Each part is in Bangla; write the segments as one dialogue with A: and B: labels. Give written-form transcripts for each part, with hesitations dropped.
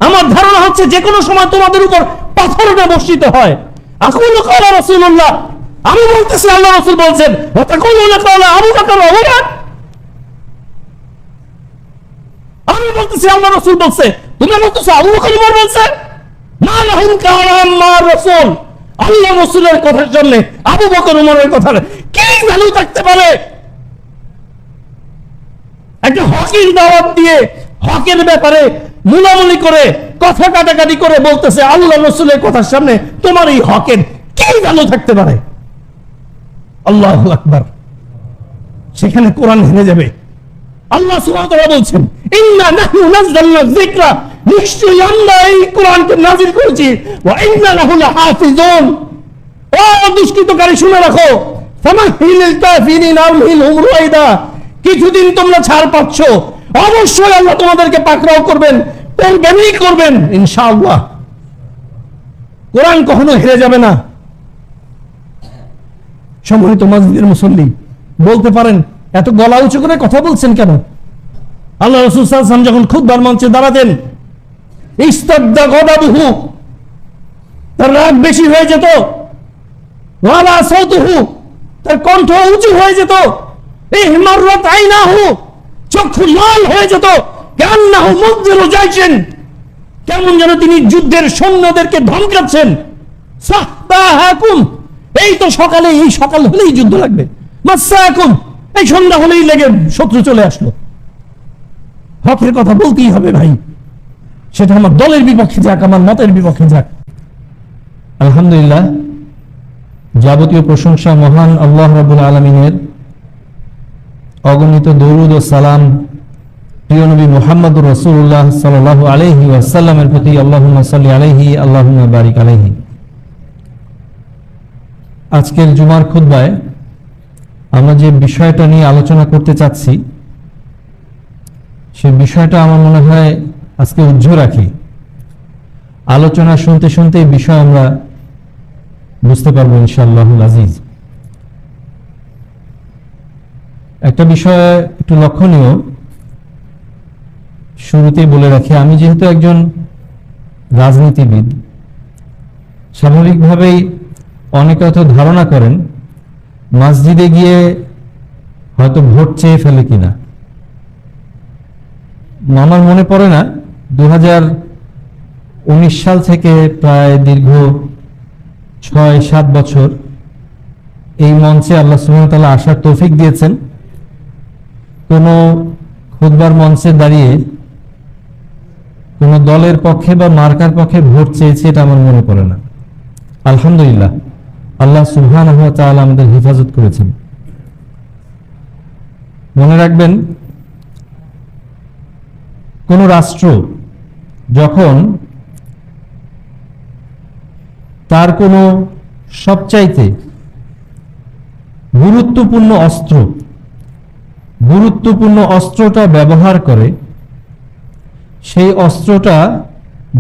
A: আমার ধারণা হচ্ছে যে কোনো সময় তোমাদের উপর পাথরটা বর্ষিত হয়। আকুলু ক্বালা রাসূলুল্লাহ, আমি বলতেছি আল্লাহ রাসূল বলছেন, ওয়া তাকুলুনা ক্বালা আবু বকর ওয়া উমর, আমি বলতেছি আল্লাহ রাসূল বলছে, তোমরা বলতেছো আবু বকর উমর বলছে। মা লাহুম কালাম মা রাসূল, আল্লাহ রাসূলের কথার জন্য আবু বকর উমরের কথার কি ভ্যালু থাকতে পারে? একটা হকের দাওয়াত দিয়ে হকের ব্যাপারে মুলামুলি করে কথা কাটাকাটি করে বলতেছে আল্লাহ রাসূলের কথার সামনে তোমার এই হকের কি ভ্যালু থাকতে পারে? আল্লাহু আকবার। সেখানে কোরআন হেরে যাবে। আল্লাহ সুবহানাহু ওয়া তাআলা বলছেন, ইন্না নাহনু নাযালনা যিকরা, নিশ্চয়ই আমরা এই কোরআনকে নাযিল করেছি, ওয়া ইন্না লাহু লাহাফিজুন। ও দুষ্কৃতকারী শুনে রাখো, ফামাহিলিল কাফিরিন আমহিলহুম রুয়াইদা, কিছুদিন তোমরা ছাড় পাচ্ছ, অবশ্যই আল্লাহ তোমাদেরকে পাকড়াও করবেন, করবেন ইনশাআল্লাহ। কোরআন কখনো হেরে যাবে না। সম্মানিত মসজিদের মুসল্লি, বলতে পারেন এত গলা উঁচু করে কথা বলছেন কেন? আল্লাহ রাসূল সাল্লাল্লাহু আলাইহি ওয়াসাল্লাম যখন খুতবার মঞ্চে দাঁড়াতেন, ইস্তাদ্দা গাদাবুহু, তার রাগ বেশি হয়ে যেত, ওয়ালা সাউতুহু, তার কণ্ঠ উঁচু হয়ে যেত, ইহমাররাত আইনাহু, চক্ষু লাল হয়ে যেত, কান্নাহু মুযিরু জাইশিন, কেমন যেন তিনি যুদ্ধের সৈন্যদেরকে ধমকাচ্ছেন। সাহবাহাকুম, এই তো সকালে, এই সকাল হলেই যুদ্ধ লাগবে, মাসাকুম, এই সন্ধ্যা হলেই লেগে শত্রু চলে আসলো। হকের কথা বলতেই হবে ভাই, সেটা আমার দলের বিপক্ষে যাক, আমার মতের বিপক্ষে যাক। আলহামদুলিল্লাহ, যাবতীয় প্রশংসা মহান আল্লাহ রাব্বুল আলামিনের, অগণিত দরুদ ও সালাম প্রিয় নবী মুহাম্মদুর রাসূলুল্লাহ সাল্লাল্লাহু আলাইহি ওয়াসাল্লামের প্রতি। আল্লাহুম্মা সাল্লি আলাইহি, আল্লাহুম্মা বারিক আলাইহি। আজকের জুমার খুতবায় আমরা যে বিষয়টা নিয়ে আলোচনা করতে চাচ্ছি, সে বিষয়টা আমার মনে হয় আজকে উজ্জ্ব রাখি। আলোচনা শুনতে শুনতে এই বিষয় আমরা বুঝতে পারবো ইনশাআল্লাহুল আজিজ। একটা বিষয় একটু লক্ষণীয়, শুরুতেই বলে রাখি, আমি যেহেতু একজন রাজনীতিবিদ, স্বাভাবিকভাবেই অনেকে হয়তো ধারণা করেন মসজিদে গিয়ে হয়তো ভোট চেয়ে ফেলে কিনা। আমার মনে পড়ে না, 2019 সাল থেকে প্রায় দীর্ঘ 6-7 বছর এই মঞ্চে আল্লাহ সুবহানাহু ওয়া তাআলা আসার তৌফিক দিয়েছেন। কোনো খুতবার মঞ্চে দাঁড়িয়ে কোনো দলের পক্ষে বা মার্কার পক্ষে ভোট চেয়েছে এটা আমার মনে পড়ে না। আলহামদুলিল্লাহ, আল্লাহ সুবহানাহু ওয়া তাআলা আমাদের হেফাজত করেছেন। মনে রাখবেন, কোন রাষ্ট্র যখন তার কোনো সবচাইতে গুরুত্বপূর্ণ অস্ত্রটা ব্যবহার করে, সেই অস্ত্রটা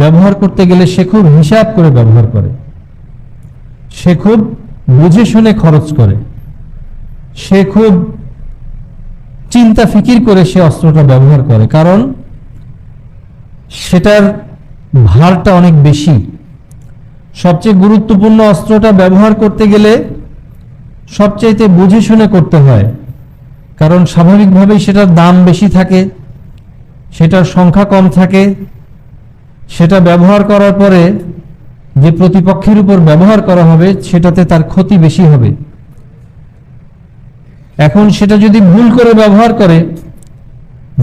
A: ব্যবহার করতে গেলে সে খুব হিসাব করে ব্যবহার করে, সে খুব বুঝে শুনে খরচ করে, সে খুব চিন্তা ফিকির করে সে অস্ত্রটা ব্যবহার করে, কারণ সেটার ভারটা অনেক বেশি। সবচেয়ে গুরুত্বপূর্ণ অস্ত্রটা ব্যবহার করতে গেলে সবচাইতে বুঝে শুনে করতে হয়, কারণ স্বাভাবিকভাবেই সেটার দাম বেশি থাকে, সেটার সংখ্যা কম থাকে, সেটা ব্যবহার করার পরে যে প্রতিপক্ষের উপর ব্যবহার করা হবে সেটাতে তার ক্ষতি বেশি হবে। এখন সেটা যদি ভুল করে ব্যবহার করে,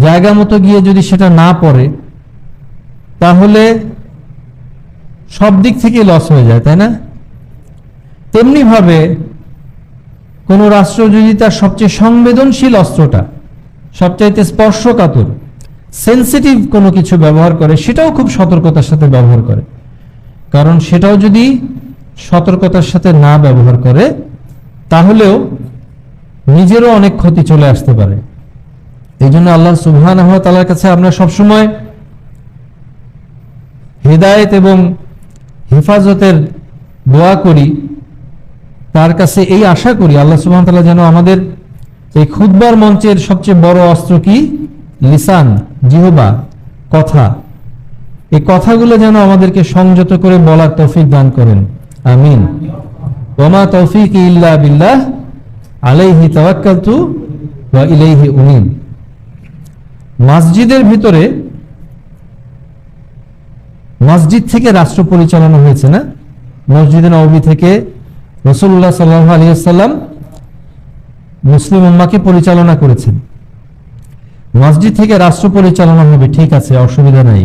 A: জায়গা মতো গিয়ে যদি সেটা না পড়ে, তাহলে সব দিক থেকে লস হয়ে যায়, তাই না? তেমনি ভাবে কোন রাষ্ট্র যদি তার সবচেয়ে সংবেদনশীল অস্ত্রটা, সবচাইতে স্পর্শকাতর সেন্সিটিভ কোনো কিছু ব্যবহার করে, সেটাও খুব সতর্কতার সাথে ব্যবহার করে, কারণ সেটাও যদি সতর্কতার সাথে না ব্যবহার করে তাহলেও নিজেরও অনেক ক্ষতি চলে আসতে পারে। এই জন্য আল্লাহ সুবহানাহু ওয়া তাআলার কাছে আমরা সবসময় হিদায়াত এবং হেফাজতের দোয়া করি, তার কাছে এই আশা করি আল্লাহ সুবহানাহু ওয়া তাআলা যেন আমাদের এই খুতবার মঞ্চের সবচেয়ে বড় অস্ত্র কি? লিসান, জিহবা, কথা, এই কথাগুলো যেন আমাদেরকে সংযত করে বলার তৌফিক দান করেন, আমিন। ওমা তৌফিক ইল্লা বিল্লাহ আলাইহি তাওয়াক্কালতু ওয়া ইলাইহি উনীব। মসজিদের ভিতরে, মসজিদ থেকে রাষ্ট্র পরিচালনা হয়েছে না? মসজিদে নববী থেকে রাসূলুল্লাহ সাল্লাল্লাহু আলাইহি ওয়াসাল্লাম মুসলিম উম্মাহকে পরিচালনা করেছেন। মসজিদ থেকে রাষ্ট্র পরিচালনা হবে, ঠিক আছে, অসুবিধা নাই।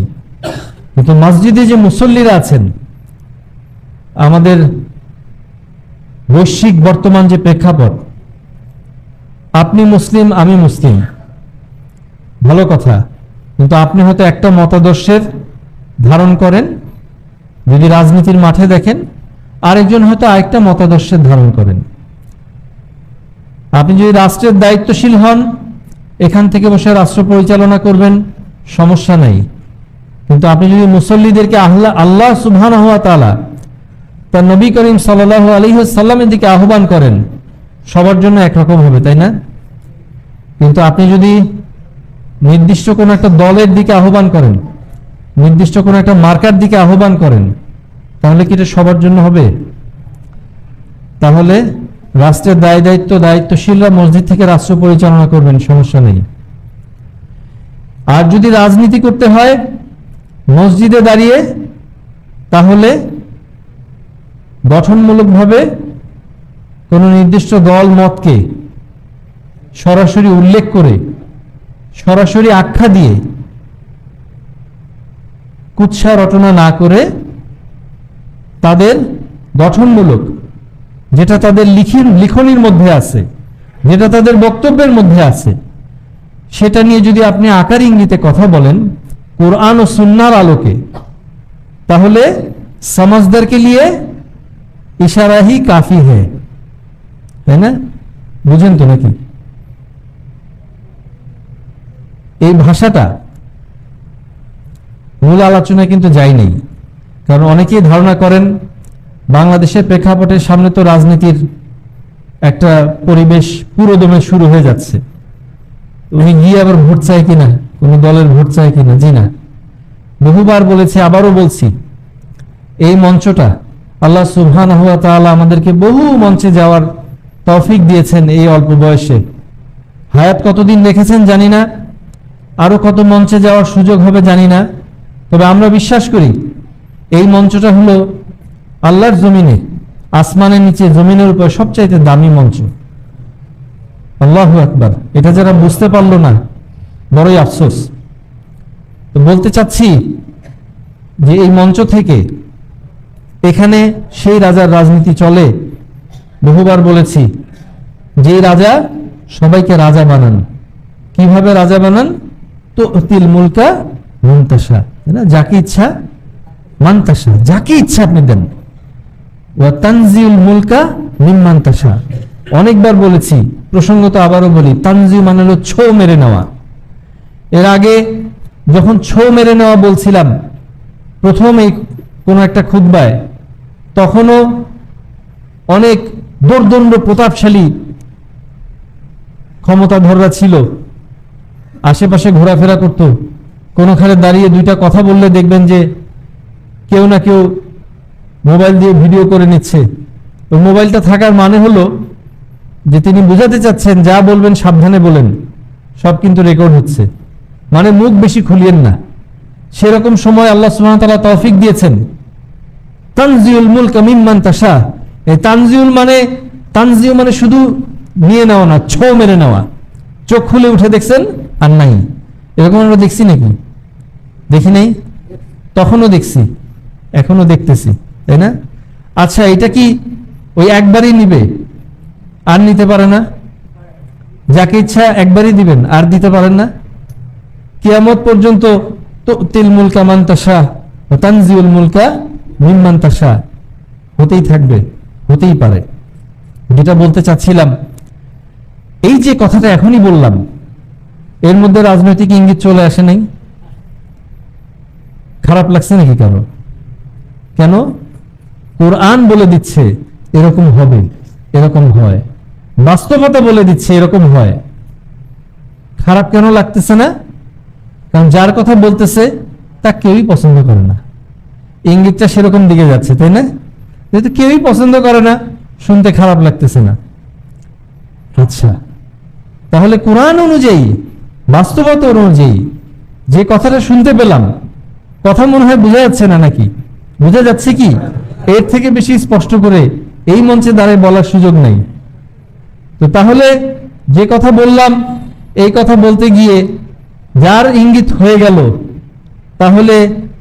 A: কিন্তু মসজিদে যে মুসল্লিরা আছেন, আমাদের বৈশ্বিক বর্তমান যে প্রেক্ষাপট, আপনি মুসলিম, আমি মুসলিম, ভালো কথা, কিন্তু আপনি হয়তো একটা মতাদর্শের ধারণ করেন, যদি রাজনীতির মাঠে দেখেন, আরেকজন হয়তো আরেকটা মতাদর্শের ধারণ করেন। আপনি যদি রাষ্ট্রের দায়িত্বশীল হন, এখান থেকে বসে রাষ্ট্র পরিচালনা করবেন, সমস্যা নাই। কিন্তু আপনি যদি মুসল্লিদেরকে আল্লাহ সুবহানাহু ওয়া তাআলা তার নবী করিম সাল্লাল্লাহু আলাইহি ওয়াসাল্লামের দিকে আহ্বান করেন, সবার জন্য একরকম হবে, তাই না? কিন্তু আপনি যদি নির্দিষ্ট কোনো একটা দলের দিকে আহ্বান করেন, নির্দিষ্ট কোনো একটা মার্কার দিকে আহ্বান করেন, তাহলে কি এটা সবার জন্য হবে? তাহলে রাষ্ট্রের দায়িত্বশীলরা মসজিদ থেকে রাষ্ট্র পরিচালনা করবেন, সমস্যা নেই। আর যদি রাজনীতি করতে হয় মসজিদে দাঁড়িয়ে, তাহলে গঠনমূলকভাবে কোনো নির্দিষ্ট দল মতকে সরাসরি উল্লেখ করে, সরাসরি আখ্যা দিয়ে, কুৎসা রটনা না করে, তাদের গঠনমূলক যেটা তাদের লিখনির মধ্যে আছে, যেটা তাদের বক্তব্যের মধ্যে আছে, সেটা নিয়ে যদি আপনি আকার ইঙ্গিতে কথা বলেন কোরআন ও সুন্নাহর আলোকে, তাহলে সমাজদারকে লিয়ে ইশারা হি কাফি হ্যায়, তাই না? বুঝেন তো নাকি? এই ভাষাটা মূল আলোচনায় কিন্তু যাই নেই, কারণ অনেকেই ধারণা করেন বাংলাদেশের প্রেক্ষাপটের সামনে তো রাজনীতির একটা পরিবেশ পুরোদমে শুরু হয়ে যাচ্ছে, উনি গিয়ে আবার ভোট চায় কিনা, কোন দলের ভোট চায় কিনা, জি না। বহুবার বলেছি, আবারও বলছি, এই মঞ্চটা আল্লাহ সুবহানাহু ওয়া তাআলা আমাদেরকে বহু মঞ্চে যাওয়ার তৌফিক দিয়েছেন এই অল্প বয়সে। হায়াত কতদিন দেখেছেন জানি না, আরো কত মঞ্চে যাওয়ার সুযোগ হবে জানি না, তবে আমরা বিশ্বাস করি এই মঞ্চটা হলো আল্লাহর জমিনে, আসমানের নিচে, জমিনের উপর সবচাইতে দামি মঞ্চ। আল্লাহু আকবার। এটা যারা বুঝতে পারলো না, বড়ই আফসোস। তো বলতে চাচ্ছি যে এই মঞ্চ থেকে এখানে সেই রাজার রাজনীতি চলে। বহুবার বলেছি যে রাজা সবাইকে রাজা বানান। কিভাবে রাজা বানান? তো তিল মুলকা মুনতাসা, যাকে ইচ্ছা মানতাসা, যাকে ইচ্ছা আপনি দেন। ওয়া তানজিউল মুলকা মিম্মান তাশা। অনেকবার বলেছি, প্রসঙ্গত আবারও বলি, তানজিউ মানে হলো ছো মেরে নেওয়া। এর আগে যখন ছো মেরে নেওয়া বলছিলাম প্রথম এই কোন একটা খুতবায়, তখনও অনেক দোর্দণ্ড প্রতাপশালী ক্ষমতাধররা ছিল, আশেপাশে ঘোরাফেরা করত, কোনোখানে দাঁড়িয়ে দুইটা কথা বললে দেখবেন যে কেউ না কেউ মোবাইল দিয়ে ভিডিও করে নিচ্ছে। তো মোবাইলটা থাকার মানে হলো যে তিনি বুঝাতে চাচ্ছেন যা বলবেন সাবধানে বলেন, সব কিন্তু রেকর্ড হচ্ছে, মানে মুখ বেশি খুলিয়েন না। সেরকম সময় আল্লাহ সুবহানাহু ওয়া তাআলা তৌফিক দিয়েছেন। তানজিউল মুলকা মিম্মান তাশা। এই তানজিউ মানে শুধু নিয়ে নেওয়া না, ছো মেরে নেওয়া। চোখ খুলে উঠে দেখছেন আর নাই, এরকম আমরা দেখছি নাকি? দেখি নাই? তখনও দেখছি, এখনো দেখতেছি, তাই না? আচ্ছা, এটা কি ওই একবারই নিবে আর নিতে পারে না? যাকে ইচ্ছা একবারই দিবেন আর দিতে পারেন না? কিয়ামত পর্যন্ত তুতিল মুলকা মান তাশা ওয়া তানজিউল মুলকা মিম্মান তাশা হতেই থাকবে, হতেই পারে। যেটা বলতে চাচ্ছিলাম, এই যে কথাটা এখনই বললাম, এর মধ্যে রাজনৈতিক ইঙ্গিত চলে আসে নাই? খারাপ লাগছে নাকি কারো? কেন? কোরআন বলে দিচ্ছে এরকম হবে, এরকম হয়, বাস্তবতা বলে দিচ্ছে এরকম হয়। খারাপ কেন লাগতেছে না? কারণ যার কথা বলতেছে তা কেউই পছন্দ করে না। ইঙ্গিতটা সেরকম দিকে যাচ্ছে, তাই না? যেহেতু কেউই পছন্দ করে না, শুনতে খারাপ লাগতেছে না। আচ্ছা, তাহলে কোরআন অনুযায়ী, বাস্তবতা অনুযায়ী যে কথাটা শুনতে পেলাম, কথা মনে হয় বোঝা যাচ্ছে না নাকি? বোঝা যাচ্ছে কি? এর থেকে বেশি স্পষ্ট করে এই মঞ্চে দাঁড়িয়ে বলার সুযোগ নেই। তো তাহলে যে কথা বললাম, এই কথা বলতে গিয়ে যার ইঙ্গিত হয়ে গেল, তাহলে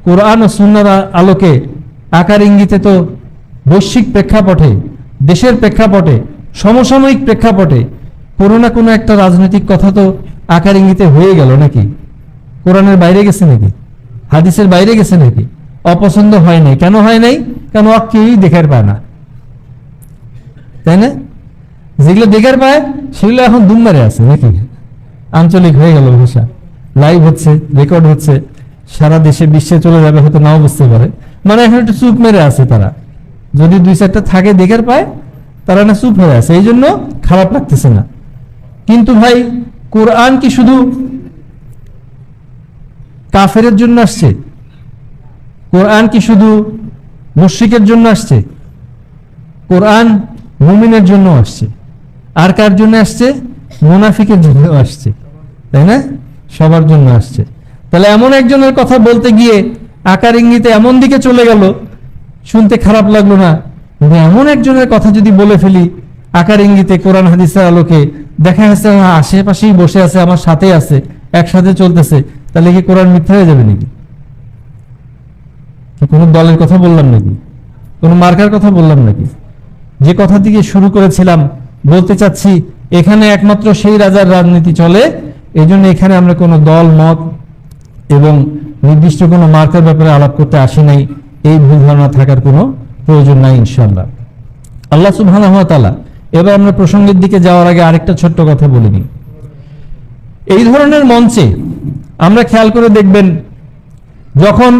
A: কোরআন ও সুন্নাহর আলোকে আকার ইঙ্গিতে তো বৈশ্বিক প্রেক্ষাপটে, দেশের প্রেক্ষাপটে, সমসাময়িক প্রেক্ষাপটে কোনো না কোনো একটা রাজনৈতিক কথা তো আকার ইঙ্গিতে হয়ে গেল নাকি? কোরআনের বাইরে গেছে নাকি? হাদিসের বাইরে গেছে নাকি? অপছন্দ হয় নাই। কেন হয় নাই? কেন কেউই দেখার পায় না, তাই না? যেগুলো দেখার পায় সেগুলো এখন দুম মেরে আছে নাকি? আঞ্চলিক হয়ে গেল ভাষা, লাইভ হচ্ছে, রেকর্ড হচ্ছে, সারা দেশে বিশ্বে চলে যাবে, হয়তো নাও বুঝতে পারে। মানে এখন একটু চুপ মেরে আছে তারা, যদি দুই চারটা থাকে দেখার পায়, তারা না চুপ হয়ে আছে, এই জন্য খারাপ লাগতেছে না। কিন্তু ভাই, কোরআন কি শুধু কাফেরের জন্য আসছে? কোরআন কি শুধু মুশরিকের জন্য আসছে? কোরআন মুমিনের জন্য আসছে। আর কার জন্য আসছে? মুনাফিকের জন্য আসছে, তাই না? সবার জন্য আসছে। তাহলে এমন একজনের কথা বলতে গিয়ে আকার ইঙ্গিতে এমন দিকে চলে গেল, শুনতে খারাপ লাগলো না। কিন্তু এমন একজনের কথা যদি বলে ফেলি আকার ইঙ্গিতে কোরআন হাদিসের আলোকে, দেখা যাচ্ছে আশেপাশেই বসে আছে, আমার সাথে আছে, একসাথে চলতেছে, তাহলে কি কোরআন মিথ্যা হয়ে যাবে নাকি? কোনো দলের কথা বললাম নাকি? কোনো মার্কার কথা বললাম নাকি? যে কথা থেকে শুরু করেছিলাম, বলতে চাচ্ছি এখানে একমাত্র সেই রাজার রাজনীতি চলে, এই জন্য এখানে আমরা কোনো দল মত এবং নির্দিষ্ট কোনো মার্কার ব্যাপারে আলাপ করতে আসি নাই। এই ভুল ধারণা থাকার কোনো প্রয়োজন নাই ইনশাআল্লাহ। আল্লাহ সুবহানাহু ওয়া তাআলা, এবার আমরা প্রসঙ্গের দিকে যাওয়ার আগে আরেকটা ছোট্ট কথা বলে নিই। এই ধরনের মঞ্চে আমরা খেয়াল করে দেখবেন, যখন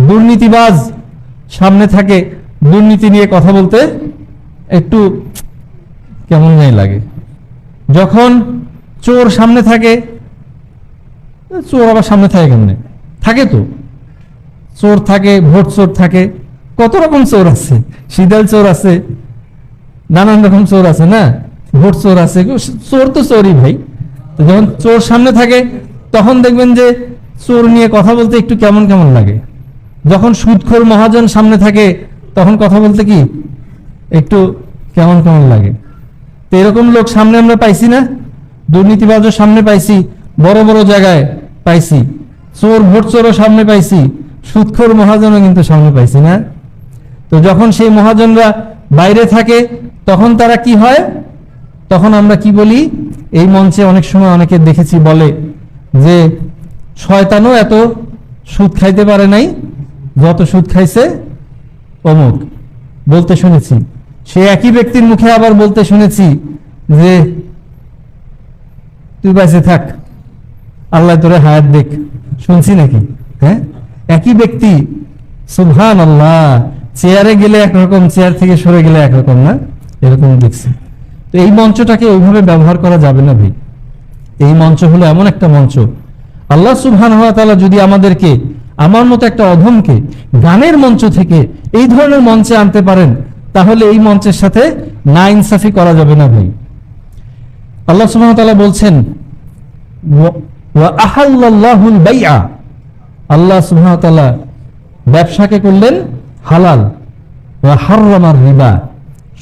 A: দুর্নীতিবাজ সামনে থাকে, দুর্নীতি নিয়ে কথা বলতে একটু কেমন নাই লাগে। যখন চোর সামনে থাকে, চোর আবার সামনে থাকে কেমনে? থাকে তো, চোর থাকে, ভোট চোর থাকে, কত রকম চোর আছে, শীতল চোর আছে, নানান রকম চোর আছে না? ভোট চোর আছে, চোর তো চোরই ভাই। তো যখন চোর সামনে থাকে তখন দেখবেন যে চোর নিয়ে কথা বলতে একটু কেমন কেমন লাগে। যখন সুদখোর মহাজন সামনে থাকে তখন কথা বলতে কি একটু কেমন কেমন লাগে। তো এরকম লোক সামনে আমরা পাইছি না? দুর্নীতিবাজও সামনে পাইছি, বড় বড় জায়গায় পাইছি, চোর ভোট চোরও সামনে পাইছি, সুদখোর মহাজনও কিন্তু সামনে পাইছি না? তো যখন সেই মহাজনরা বাইরে থাকে তখন তারা কি হয়? তখন আমরা কি বলি? এই মঞ্চে অনেক সময় অনেকে দেখেছি বলে যে শয়তানও এত সুদ খাইতে পারে নাই যত সুদ খাইছে অমুক, বলতে শুনেছি। সে একই ব্যক্তির মুখে আবার বলতে শুনেছি যে তুই বাইসে থাক, আল্লাহ তোরে হায়াত দেখ। শুনছি নাকি? হ্যাঁ, একই ব্যক্তি, সুবহানাল্লাহ। চেয়ারে গেলে একরকম, চেয়ার থেকে সরে গেলে একরকম, না? এরকম দেখছি। তো এই মঞ্চটাকে ওইভাবে ব্যবহার করা যাবে না ভাই। এই মঞ্চ হলো এমন একটা মঞ্চ, আল্লাহ সুবহানাহু ওয়া তাআলা যদি আমাদেরকে, আমার মতো একটা অধমকে গানের মঞ্চ থেকে এই ধরনের মঞ্চে আনতে পারেন, তাহলে এই মঞ্চের সাথে না ইনসাফি করা যাবে না ভাই। আল্লাহ সুবহানাহু ওয়া তাআলা বলছেন, ওয়া আহাল্লাল্লাহুল বাইআ, আল্লাহ সুবহানাহু ওয়া তাআলা ব্যবসাকে করলেন হালাল, ওয়া হাররামার রিবা,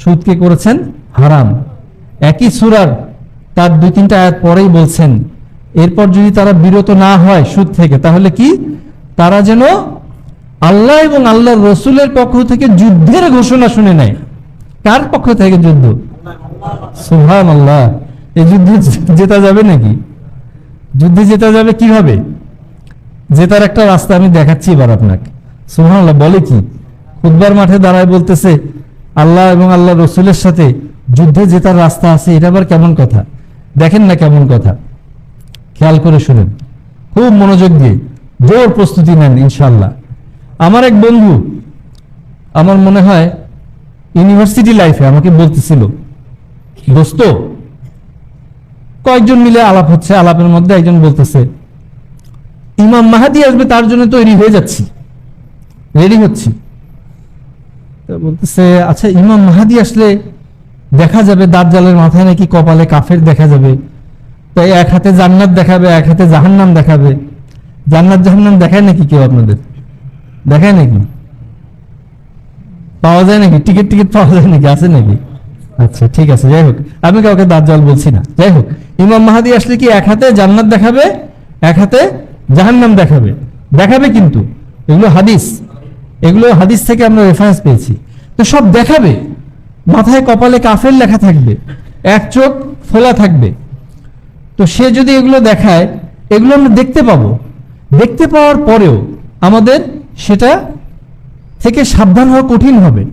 A: সুদকে করেছেন হারাম। একই সূরার তার 2-3টা আয়াত পরেই বলছেন, এরপর যদি তারা বিরত না হয় সুদ থেকে, তাহলে কি? তারা যেন আল্লাহ এবং আল্লাহর রসুলের পক্ষ থেকে যুদ্ধের ঘোষণা শুনে নেয়। কার পক্ষ থেকে যুদ্ধ? সুবহানাল্লাহ। এই যুদ্ধে জেতা যাবে নাকি? যুদ্ধে জেতা যাবে কিভাবে? জেতার একটা রাস্তা আমি দেখাচ্ছি এবার আপনাকে। সুবহানাল্লাহ বলে কি? খুতবার মাঠে দাঁড়ায় বলতেছে আল্লাহ এবং আল্লাহ রসুলের সাথে যুদ্ধে জেতার রাস্তা আছে। এটা আবার কেমন কথা? দেখেন না কেমন কথা, খেয়াল করে শুনেন, খুব মনোযোগ দিয়ে জোর প্রস্তুতি নেন ইনশাআল্লাহ। আমার এক বন্ধু, আমার মনে হয় ইউনিভার্সিটি লাইফে, আমাকে বলতেছিল, দোস্ত, কয়েকজন মিলে আলাপ হচ্ছে, আলাপের মধ্যে একজন বলতেছে ইমাম মাহাদি আসবে তার জন্য তৈরি হয়ে যাচ্ছি, রেডি হচ্ছি। বলতেছে আচ্ছা ইমাম মাহাদি আসলে দেখা যাবে দাজ্জালের মাথায় নাকি কপালে কাফের দেখা যাবে, তাই এক হাতে জান্নাত দেখাবে এক হাতে জাহান্নাম দেখাবে। জান্নাত জাহান্নাম দেখায় নাকি কেউ আপনাদের? দেখায় নাকি? পাওয়া যায় নাকি? টিকিট পাওয়া যায় নাকি? আছে নাকি? আচ্ছা ঠিক আছে, যাই হোক আমি কাউকে দাজ্জাল বলছি না। যাই হোক, ইমাম মাহাদি আসলে কি এক হাতে জান্নাত দেখাবে এক হাতে জাহান্নাম দেখাবে? দেখাবে, কিন্তু এগুলো হাদিস থেকে আমরা রেফারেন্স পেয়েছি। তো সব দেখাবে, মাথায় কপালে কাফের লেখা থাকবে, এক চোখ ফোলা থাকবে। তো সে যদি এগুলো দেখায়, এগুলো আমরা দেখতে পাবো। দেখতে পাওয়ার পরেও আমাদের সেটা থেকে সাবধান হওয়া কঠিন হবে।